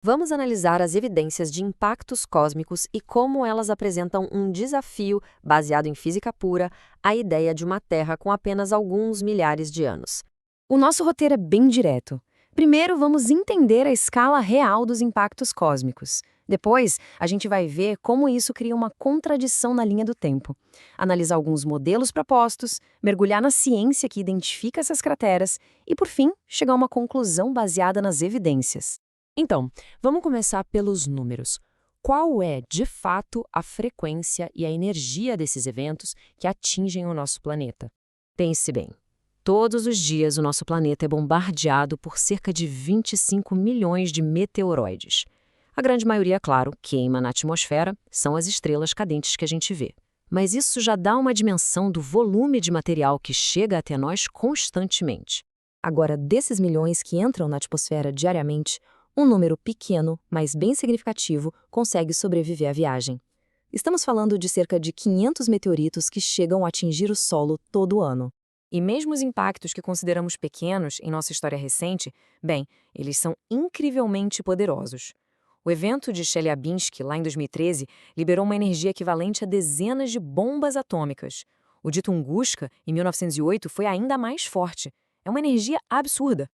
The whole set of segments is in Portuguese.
Vamos analisar as evidências de impactos cósmicos e como elas apresentam um desafio, baseado em física pura, à ideia de uma Terra com apenas alguns milhares de anos. O nosso roteiro é bem direto. Primeiro, vamos entender a escala real dos impactos cósmicos. Depois, a gente vai ver como isso cria uma contradição na linha do tempo. Analisar alguns modelos propostos, mergulhar na ciência que identifica essas crateras e, por fim, chegar a uma conclusão baseada nas evidências. Então, vamos começar pelos números. Qual é, de fato, a frequência e a energia desses eventos que atingem o nosso planeta? Pense bem. Todos os dias, o nosso planeta é bombardeado por cerca de 25 milhões de meteoroides. A grande maioria, claro, queima na atmosfera, são as estrelas cadentes que a gente vê. Mas isso já dá uma dimensão do volume de material que chega até nós constantemente. Agora, desses milhões que entram na atmosfera diariamente, um número pequeno, mas bem significativo, consegue sobreviver à viagem. Estamos falando de cerca de 500 meteoritos que chegam a atingir o solo todo ano. E mesmo os impactos que consideramos pequenos em nossa história recente, bem, eles são incrivelmente poderosos. O evento de Chelyabinsk, lá em 2013, liberou uma energia equivalente a dezenas de bombas atômicas. O de Tunguska, em 1908, foi ainda mais forte. É uma energia absurda.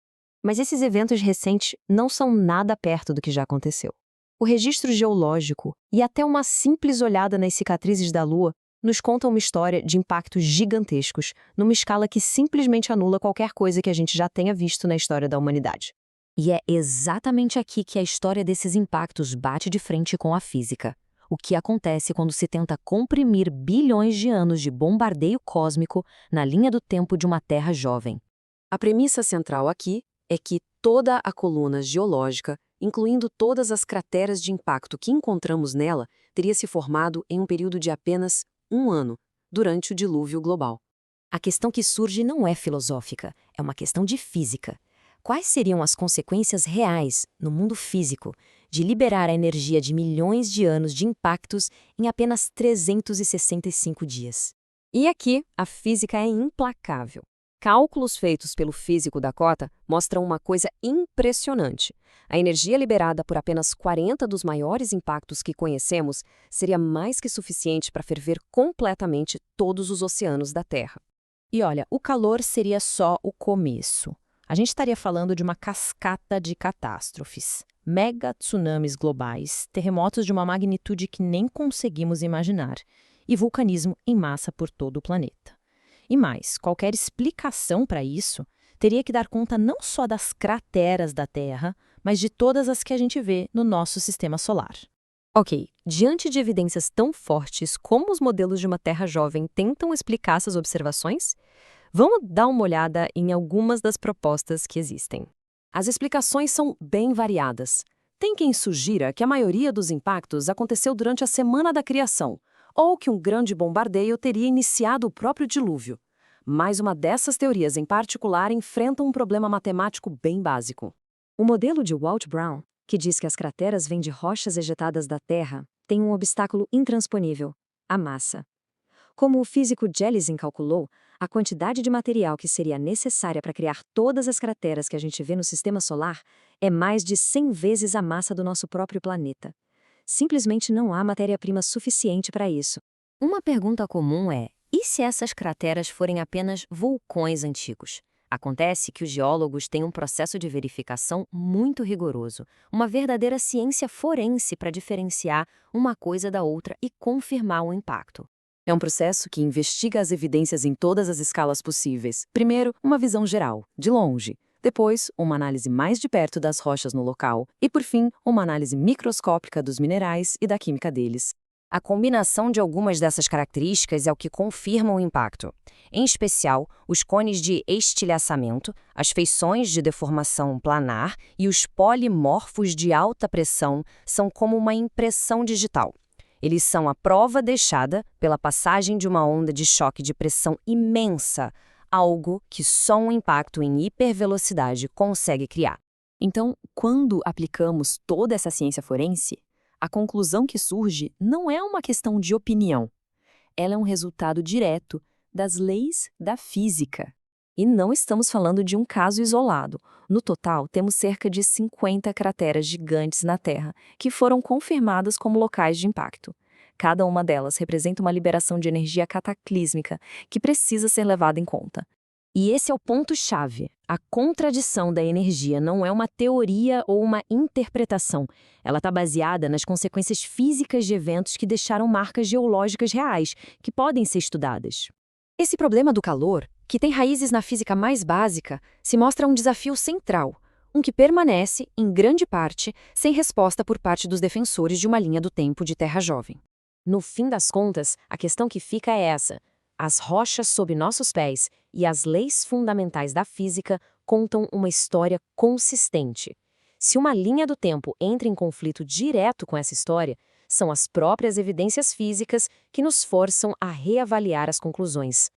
Mas esses eventos recentes não são nada perto do que já aconteceu. O registro geológico e até uma simples olhada nas cicatrizes da Lua nos contam uma história de impactos gigantescos, numa escala que simplesmente anula qualquer coisa que a gente já tenha visto na história da humanidade. E é exatamente aqui que a história desses impactos bate de frente com a física. O que acontece quando se tenta comprimir bilhões de anos de bombardeio cósmico na linha do tempo de uma Terra jovem. A premissa central aqui é que toda a coluna geológica, incluindo todas as crateras de impacto que encontramos nela, teria se formado em um período de apenas um ano, durante o dilúvio global. A questão que surge não é filosófica, é uma questão de física. Quais seriam as consequências reais, no mundo físico, de liberar a energia de milhões de anos de impactos em apenas 365 dias? E aqui, a física é implacável. Cálculos feitos pelo físico Dakota mostram uma coisa impressionante. A energia liberada por apenas 40 dos maiores impactos que conhecemos seria mais que suficiente para ferver completamente todos os oceanos da Terra. E olha, o calor seria só o começo. A gente estaria falando de uma cascata de catástrofes. Mega tsunamis globais, terremotos de uma magnitude que nem conseguimos imaginar, e vulcanismo em massa por todo o planeta. E mais, qualquer explicação para isso teria que dar conta não só das crateras da Terra, mas de todas as que a gente vê no nosso sistema solar. Ok, diante de evidências tão fortes como os modelos de uma Terra jovem tentam explicar essas observações, vamos dar uma olhada em algumas das propostas que existem. As explicações são bem variadas. Tem quem sugira que a maioria dos impactos aconteceu durante a semana da criação, ou que um grande bombardeio teria iniciado o próprio dilúvio. Mas uma dessas teorias em particular enfrenta um problema matemático bem básico. O modelo de Walt Brown, que diz que as crateras vêm de rochas ejetadas da Terra, tem um obstáculo intransponível: a massa. Como o físico Jelisin calculou, a quantidade de material que seria necessária para criar todas as crateras que a gente vê no sistema solar é mais de 100 vezes a massa do nosso próprio planeta. Simplesmente não há matéria-prima suficiente para isso. Uma pergunta comum é: e se essas crateras forem apenas vulcões antigos? Acontece que os geólogos têm um processo de verificação muito rigoroso, uma verdadeira ciência forense para diferenciar uma coisa da outra e confirmar o impacto. É um processo que investiga as evidências em todas as escalas possíveis. Primeiro, uma visão geral, de longe. Depois, uma análise mais de perto das rochas no local. E, por fim, uma análise microscópica dos minerais e da química deles. A combinação de algumas dessas características é o que confirma o impacto. Em especial, os cones de estilhaçamento, as feições de deformação planar e os polimorfos de alta pressão são como uma impressão digital. Eles são a prova deixada pela passagem de uma onda de choque de pressão imensa, algo que só um impacto em hipervelocidade consegue criar. Então, quando aplicamos toda essa ciência forense, a conclusão que surge não é uma questão de opinião. Ela é um resultado direto das leis da física. E não estamos falando de um caso isolado. No total, temos cerca de 50 crateras gigantes na Terra, que foram confirmadas como locais de impacto. Cada uma delas representa uma liberação de energia cataclísmica que precisa ser levada em conta. E esse é o ponto-chave. A contradição da energia não é uma teoria ou uma interpretação. Ela está baseada nas consequências físicas de eventos que deixaram marcas geológicas reais, que podem ser estudadas. Esse problema do calor, que tem raízes na física mais básica, se mostra um desafio central, um que permanece, em grande parte, sem resposta por parte dos defensores de uma linha do tempo de Terra jovem. No fim das contas, a questão que fica é essa: as rochas sob nossos pés e as leis fundamentais da física contam uma história consistente. Se uma linha do tempo entra em conflito direto com essa história, são as próprias evidências físicas que nos forçam a reavaliar as conclusões.